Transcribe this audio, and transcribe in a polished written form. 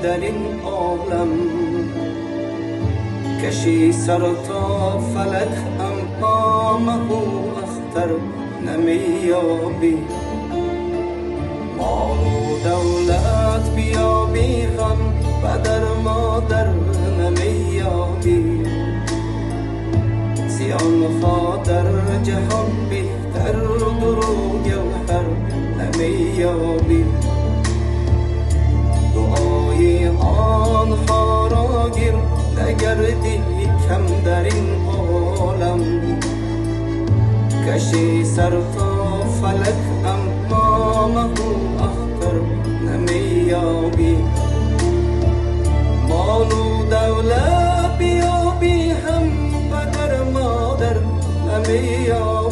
در این عالم. کشی سر تا فلک اما مهو اختر نمیابی. مال و دولت بیابی هم پدر مادر نمیابی. زیان ها در جهان بهتر درو گوهر نمیابی. دعای آنها را گیر نگردی کم در این عالم. کشی سر تا فلک اما مهو اختر نمیابی. مال و دولت بیابی هم پدر مادر نمیابی.